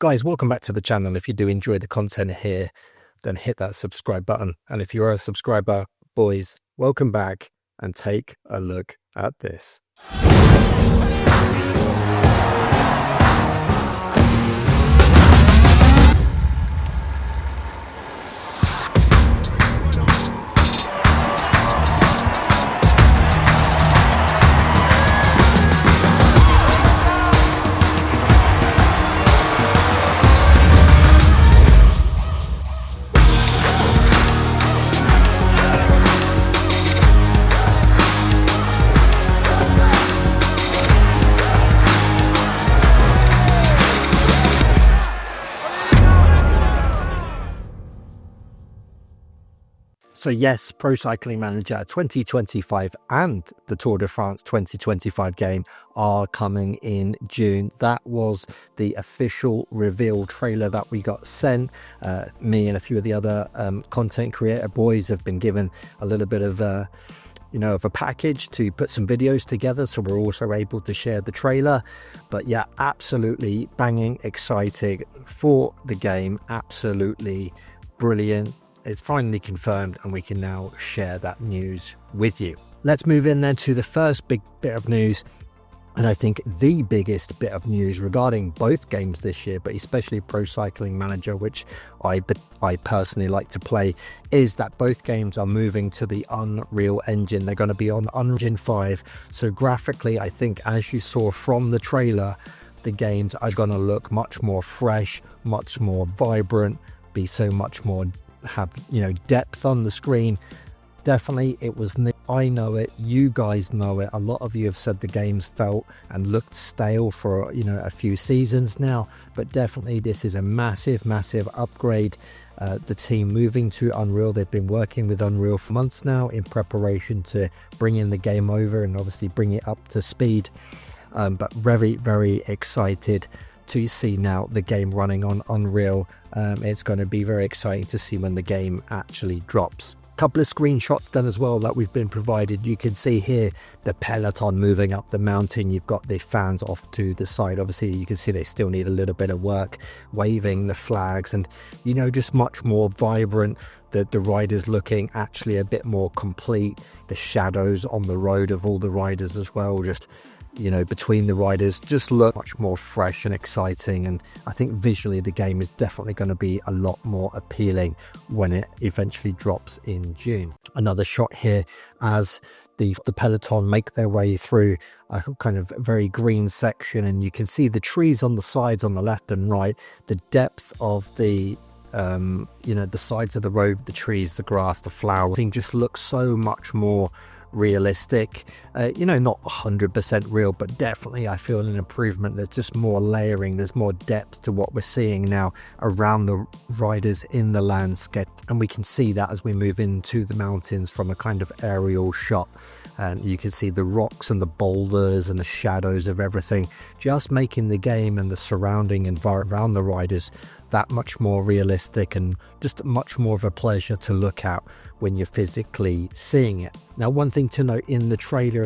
Guys, welcome back to the channel. If you do enjoy the content here, then hit that subscribe button. And if you're a subscriber, boys, welcome back and take a look at this. So yes, Pro Cycling Manager 2025 and the Tour de France 2025 game are coming in June. That was the official reveal trailer that we got sent. Me and a few of the other content creator boys have been given a little bit of of a package to put some videos together, so we're also able to share the trailer. But yeah, absolutely banging exciting for the game, absolutely brilliant. It's finally confirmed and we can now share that news with you. Let's move in then to the first big bit of news, and I think the biggest bit of news regarding both games this year, but especially Pro Cycling Manager, which I personally like to play, is that both games are moving to the Unreal Engine. They're going to be on Unreal Engine 5. So graphically, I think as you saw from the trailer, the games are going to look much more fresh, much more vibrant, be so much more depth on the screen. Definitely it was new. I know it, you guys know it. A lot of you have said the games felt and looked stale for a few seasons now, but definitely this is a massive upgrade. The team moving to Unreal, they've been working with Unreal for months now in preparation to bring in the game over and obviously bring it up to speed, but very excited to see now the game running on Unreal. It's going to be very exciting to see when the game actually drops. Couple of screenshots then as well that we've been provided. You can see here the peloton moving up the mountain. You've got the fans off to the side. Obviously you can see they still need a little bit of work, waving the flags, and just much more vibrant. The riders looking actually a bit more complete. The shadows on the road of all the riders as well, just between the riders, just look much more fresh and exciting. And I think visually the game is definitely going to be a lot more appealing when it eventually drops in June. Another shot here as the peloton make their way through a kind of very green section, and you can see the trees on the sides on the left and right. The depth of the the sides of the road, the trees, the grass, the flower thing just looks so much more realistic. Not 100% real, but definitely I feel an improvement. There's just more layering, there's more depth to what we're seeing now around the riders in the landscape, and we can see that as we move into the mountains from a kind of aerial shot, and you can see the rocks and the boulders and the shadows of everything, just making the game and the surrounding environment around the riders that much more realistic and just much more of a pleasure to look at when you're physically seeing it. Now, one thing to note in the trailer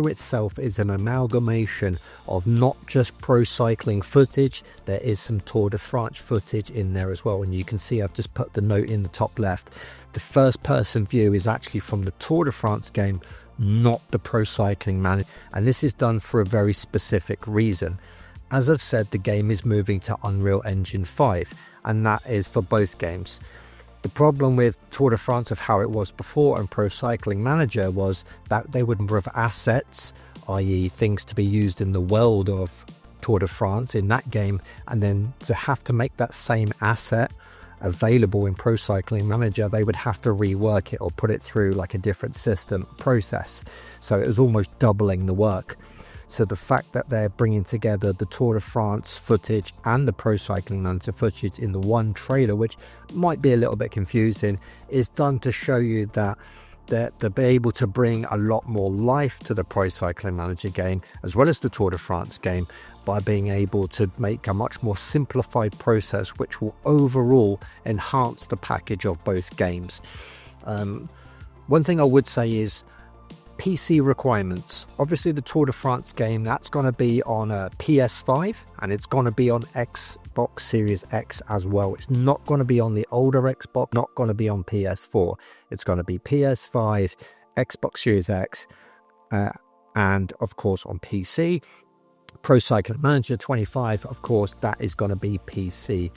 itself is an amalgamation of not just pro cycling footage. There is some Tour de France footage in there as well, and you can see I've just put the note in the top left. The first person view is actually from the Tour de France game, not the Pro Cycling Manager, and this is done for a very specific reason. As I've said, the game is moving to Unreal Engine 5, and that is for both games. The problem with Tour de France of how it was before and Pro Cycling Manager was that they would have assets, i.e. things to be used in the world of Tour de France in that game, and then to have to make that same asset available in Pro Cycling Manager, they would have to rework it or put it through like a different system process. So it was almost doubling the work. So the fact that they're bringing together the Tour de France footage and the Pro Cycling Manager footage in the one trailer, which might be a little bit confusing, is done to show you that they'll be able to bring a lot more life to the Pro Cycling Manager game as well as the Tour de France game by being able to make a much more simplified process, which will overall enhance the package of both games. One thing I would say is PC requirements. Obviously the Tour de France game, that's going to be on a PS5 and it's going to be on Xbox Series X as well. It's not going to be on the older Xbox, not going to be on PS4. It's going to be PS5, Xbox Series X, and of course on PC. Pro Cycling Manager 25, of course, that is going to be PC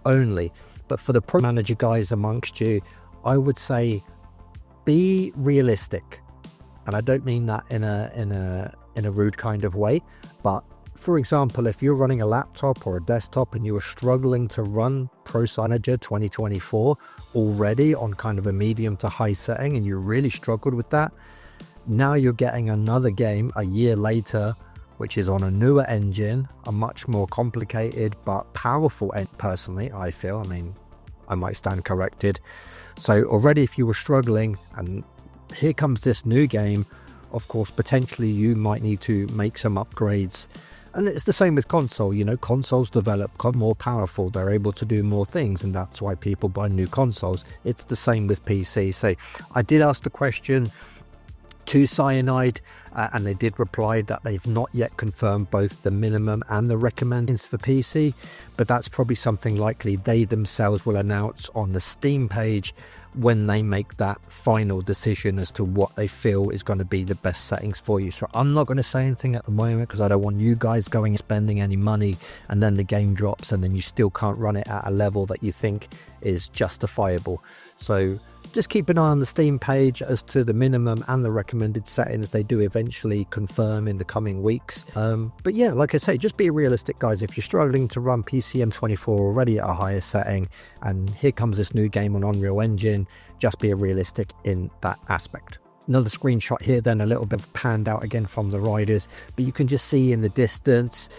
only. But for the Pro Manager guys amongst you, I would say be realistic. And I don't mean that in a rude kind of way, but for example, if you're running a laptop or a desktop and you are struggling to run Pro Cycling Manager 2024 already on kind of a medium to high setting and you really struggled with that, now you're getting another game a year later, which is on a newer engine, a much more complicated but powerful engine, personally, I feel. I mean, I might stand corrected. So already if you were struggling and here comes this new game, of course, potentially you might need to make some upgrades. And it's the same with console, you know, consoles develop, become more powerful, they're able to do more things, and that's why people buy new consoles. It's the same with PC. So I did ask the question to Cyanide, and they did reply that they've not yet confirmed both the minimum and the recommendeds for PC, but that's probably something likely they themselves will announce on the Steam page when they make that final decision as to what they feel is going to be the best settings for you. So I'm not going to say anything at the moment because I don't want you guys going and spending any money and then the game drops and then you still can't run it at a level that you think is justifiable. So just keep an eye on the Steam page as to the minimum and the recommended settings. They do eventually confirm in the coming weeks. But yeah, like I say, just be realistic, guys. If you're struggling to run PCM24 already at a higher setting, and here comes this new game on Unreal Engine, just be realistic in that aspect. Another screenshot here then, a little bit panned out again from the riders, but you can just see in the distance,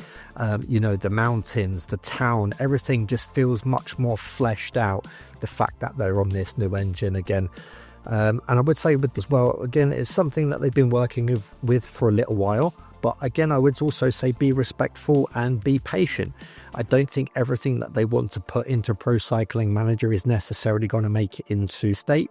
you know, the mountains, the town, everything just feels much more fleshed out, the fact that they're on this new engine again. And I would say with as well, again, it's something that they've been working with for a little while. But again, I would also say be respectful and be patient. I don't think everything that they want to put into Pro Cycling Manager is necessarily going to make it into state.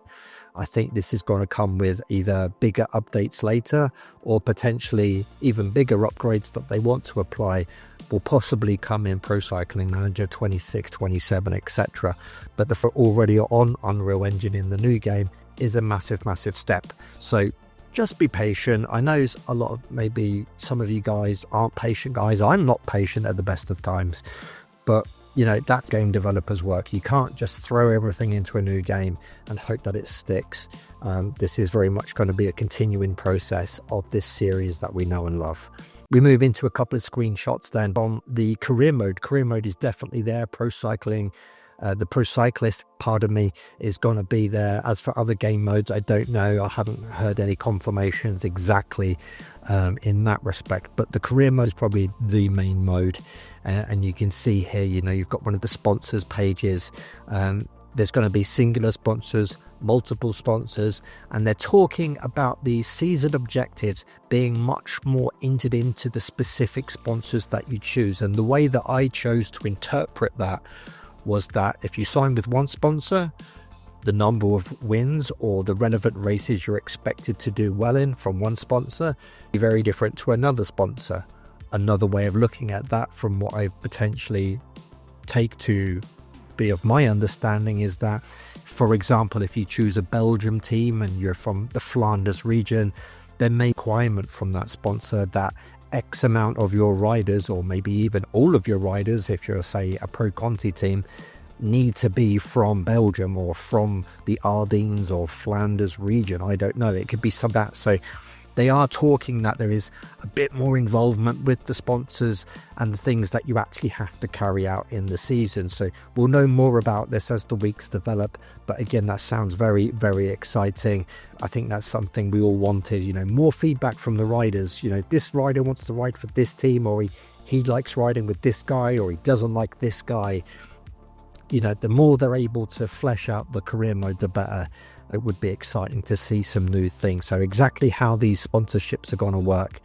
I think this is going to come with either bigger updates later or potentially even bigger upgrades that they want to apply will possibly come in Pro Cycling Manager 26, 27, etc. But the already on Unreal Engine in the new game is a massive, massive step. So just be patient. I know a lot of, maybe some of you guys aren't patient guys. I'm not patient at the best of times, but you know, that's game developers' work. You can't just throw everything into a new game and hope that it sticks. This is very much going to be a continuing process of this series that we know and love. We move into a couple of screenshots then on the career mode. Career mode is definitely there. Pro cycling, the pro cyclist part of me is going to be there. As for other game modes, I don't know. I haven't heard any confirmations exactly in that respect, but the career mode is probably the main mode. And you can see here, you know, you've got one of the sponsors pages. There's going to be singular sponsors, multiple sponsors, and they're talking about the season objectives being much more entered into the specific sponsors that you choose. And the way that I chose to interpret that was that if you sign with one sponsor, the number of wins or the relevant races you're expected to do well in from one sponsor be very different to another sponsor. Another way of looking at that, from what I've potentially take to be of my understanding, is that, for example, if you choose a Belgium team and you're from the Flanders region, there may be a requirement from that sponsor that X amount of your riders, or maybe even all of your riders, if you're, say, a Pro Conti team, need to be from Belgium or from the Ardennes or Flanders region. I don't know. It could be some of that. So they are talking that there is a bit more involvement with the sponsors and the things that you actually have to carry out in the season. So we'll know more about this as the weeks develop. But again, that sounds very, very exciting. I think that's something we all wanted, you know, more feedback from the riders. You know, this rider wants to ride for this team, or he likes riding with this guy, or he doesn't like this guy. You know, the more they're able to flesh out the career mode, the better. It would be exciting to see some new things. So exactly how these sponsorships are going to work,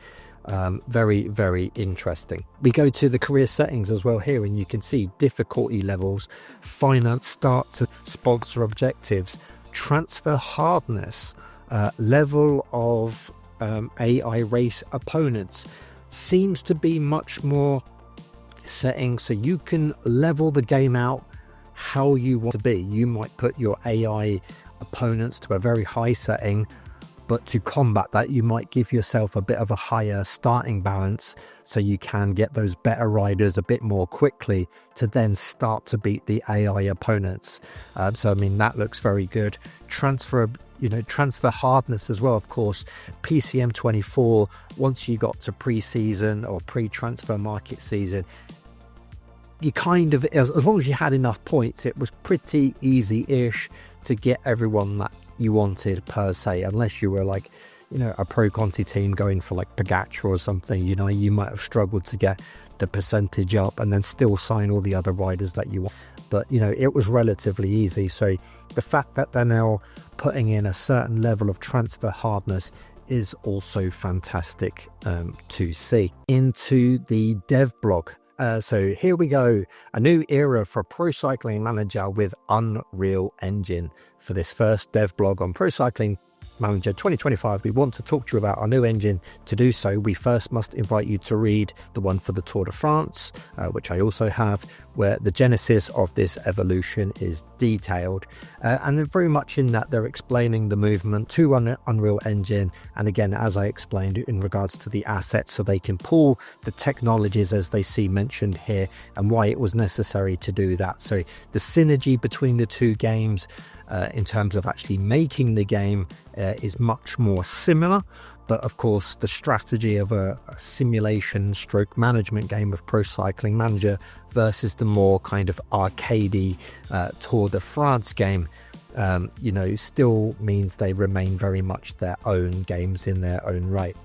very, very interesting. We go to the career settings as well here, and you can see difficulty levels, finance start to sponsor objectives, transfer hardness, level of AI race opponents. Seems to be much more settings, so you can level the game out how you want to be. You might put your AI opponents to a very high setting, but to combat that, you might give yourself a bit of a higher starting balance so you can get those better riders a bit more quickly to then start to beat the AI opponents. So I mean, that looks very good. Transfer hardness as well, of course. PCM 24, once you got to pre-season or pre-transfer market season, you kind of, as long as you had enough points, it was pretty easy-ish to get everyone that you wanted per se, unless you were like, a Pro Conti team going for like Pogacar or something. You might have struggled to get the percentage up and then still sign all the other riders that you want. But it was relatively easy. So the fact that they're now putting in a certain level of transfer hardness is also fantastic to see. Into the dev blog. So here we go, a new era for Pro Cycling Manager with Unreal Engine. For this first dev blog on Pro Cycling Manager 2025, we want to talk to you about our new engine. To do so, we first must invite you to read the one for the Tour de France, which I also have, where the genesis of this evolution is detailed. And very much in that, they're explaining the movement to Unreal Engine. And again, as I explained, in regards to the assets, so they can pull the technologies as they see mentioned here and why it was necessary to do that. So the synergy between the two games, in terms of actually making the game, is much more similar, but of course the strategy of a simulation stroke management game of Pro Cycling Manager versus the more kind of arcadey Tour de France game, still means they remain very much their own games in their own right.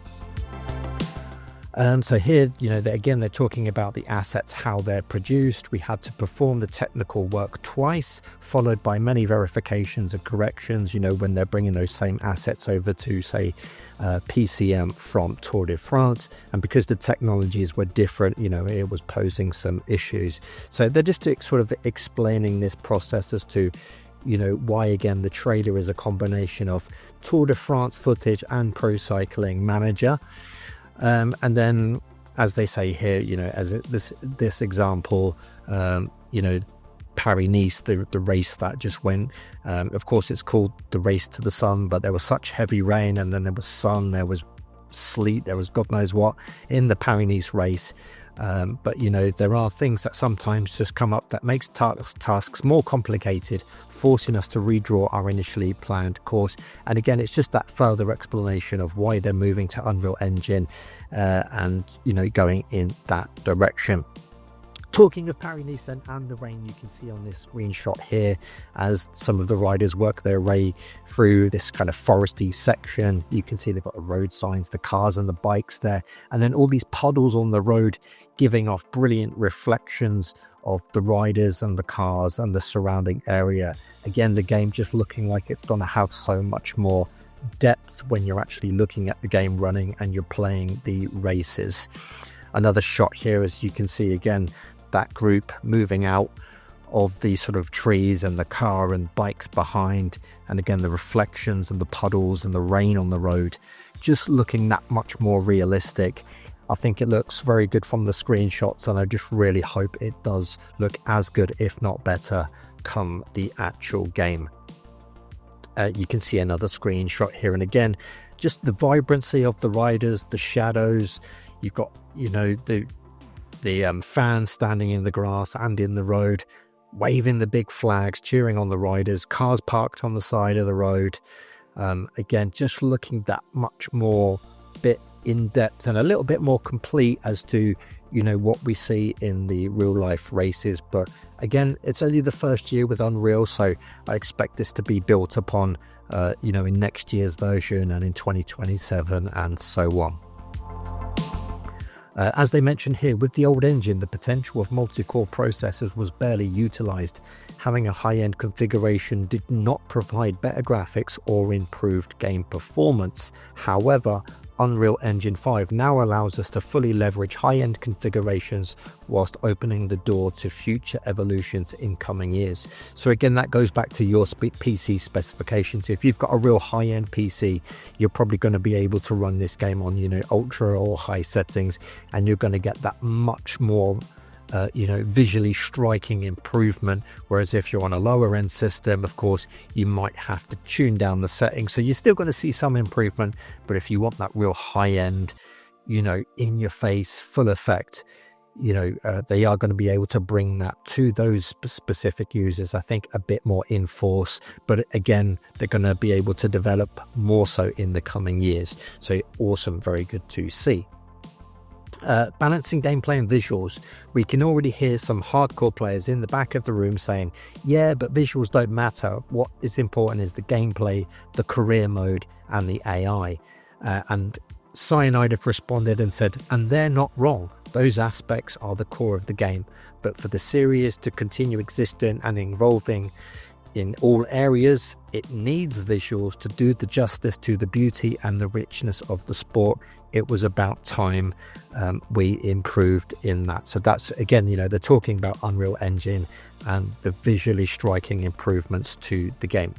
So here, they're talking about the assets, how they're produced. We had to perform the technical work twice, followed by many verifications and corrections, when they're bringing those same assets over to, say, PCM from Tour de France. And because the technologies were different, it was posing some issues. So they're just sort of explaining this process as to, why, again, the trailer is a combination of Tour de France footage and Pro Cycling Manager. And then, as they say here, as this example, Paris-Nice, the race that just went, of course it's called the Race to the Sun, but there was such heavy rain, and then there was sun, there was sleet, there was God knows what in the Paris-Nice race. But there are things that sometimes just come up that makes tasks more complicated, forcing us to redraw our initially planned course. And again, it's just that further explanation of why they're moving to Unreal Engine and going in that direction. Talking of Paris-Nice then, and the rain, you can see on this screenshot here as some of the riders work their way through this kind of foresty section. You can see they've got the road signs, the cars and the bikes there, and then all these puddles on the road giving off brilliant reflections of the riders and the cars and the surrounding area. Again, the game just looking like it's going to have so much more depth when you're actually looking at the game running and you're playing the races. Another shot here, as you can see again, that group moving out of the sort of trees and the car and bikes behind, and again the reflections and the puddles and the rain on the road, just looking that much more realistic. I think it looks very good from the screenshots, and I just really hope it does look as good, if not better, come the actual game. You can see another screenshot here, and again, just the vibrancy of the riders, the shadows. You've got the fans standing in the grass and in the road, waving the big flags, cheering on the riders, cars parked on the side of the road. Again, just looking that much more bit in depth and a little bit more complete as to, what we see in the real life races. But again, it's only the first year with Unreal, so I expect this to be built upon, in next year's version and in 2027 and so on. As they mention here, with the old engine, the potential of multi-core processors was barely utilized. Having a high-end configuration did not provide better graphics or improved game performance. However, Unreal Engine 5 now allows us to fully leverage high-end configurations whilst opening the door to future evolutions in coming years. So again, that goes back to your PC specifications. If you've got a real high-end PC, you're probably going to be able to run this game on, you know, ultra or high settings, and you're going to get that much more visually striking improvement. Whereas if you're on a lower end system, of course, you might have to tune down the settings. So you're still going to see some improvement, but if you want that real high end, you know, in your face, full effect, you know, they are going to be able to bring that to those specific users, I think, a bit more in force. But again, they're going to be able to develop more so in the coming years. So awesome, very good to see. Balancing gameplay and visuals, we can already hear some hardcore players in the back of the room saying, yeah, but visuals don't matter. What is important is the gameplay, the career mode, and the AI. And Cyanide have responded and said, and they're not wrong. Those aspects are the core of the game. But for the series to continue existing and evolving in all areas, it needs visuals to do the justice to the beauty and the richness of the sport. It was about time we improved in that. So that's, again, you know, they're talking about Unreal Engine and the visually striking improvements to the game.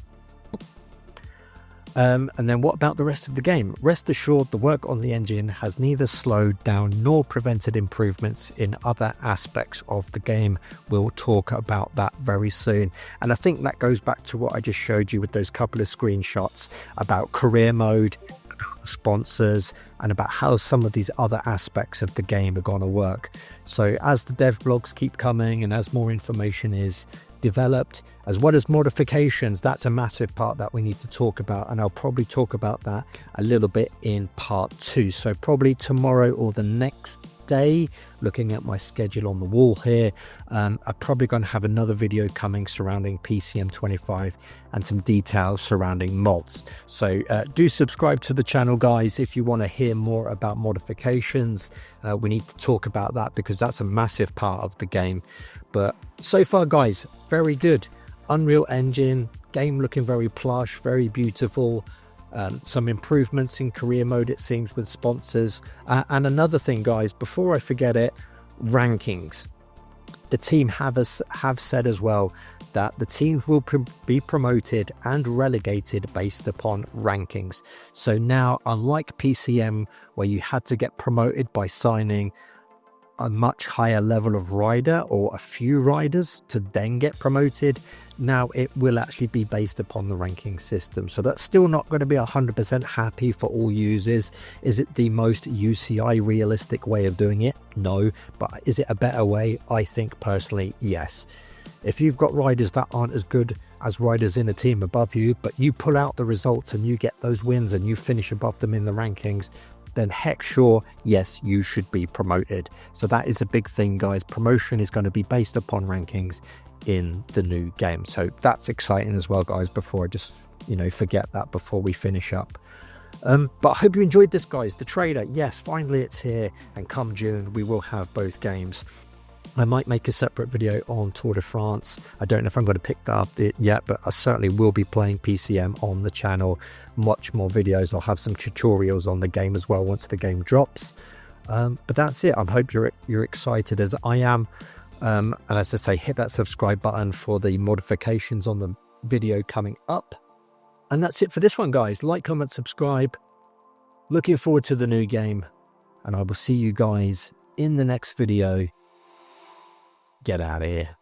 And then what about the rest of the game? Rest assured, the work on the engine has neither slowed down nor prevented improvements in other aspects of the game. We'll talk about that very soon. And I think that goes back to what I just showed you with those couple of screenshots about career mode, sponsors, and about how some of these other aspects of the game are going to work. So as the dev blogs keep coming and as more information is developed, as well as modifications, that's a massive part that we need to talk about, and I'll probably talk about that a little bit in part 2. So probably tomorrow or the next day, looking at my schedule on the wall here, I'm probably going to have another video coming surrounding PCM 25 and some details surrounding mods. So do subscribe to the channel, guys, if you want to hear more about modifications. We need to talk about that because that's a massive part of the game. But so far, guys, very good. Unreal Engine game looking very plush, very beautiful. Some improvements in career mode, it seems, with sponsors. And another thing, guys, before I forget it, rankings. The team have said as well that the teams will be promoted and relegated based upon rankings. So now, unlike PCM, where you had to get promoted by signing a much higher level of rider or a few riders to then get promoted, now it will actually be based upon the ranking system. So that's still not going to be 100% happy for all users. Is it the most UCI realistic way of doing it? No. But is it a better way? I think personally, yes. If you've got riders that aren't as good as riders in a team above you, but you pull out the results and you get those wins and you finish above them in the rankings, then heck sure, yes, you should be promoted. So that is a big thing, guys. Promotion is going to be based upon rankings in the new game. So that's exciting as well, guys, before I just, forget that before we finish up. But I hope you enjoyed this, guys. The trailer, yes, finally it's here. And come June, we will have both games. I might make a separate video on Tour de France. I don't know if I'm going to pick that up yet, but I certainly will be playing PCM on the channel. Much more videos. I'll have some tutorials on the game as well once the game drops. But that's it. I hope you're excited as I am. And as I say, hit that subscribe button for the modifications on the video coming up. And that's it for this one, guys. Like, comment, subscribe. Looking forward to the new game. And I will see you guys in the next video. Get out of here.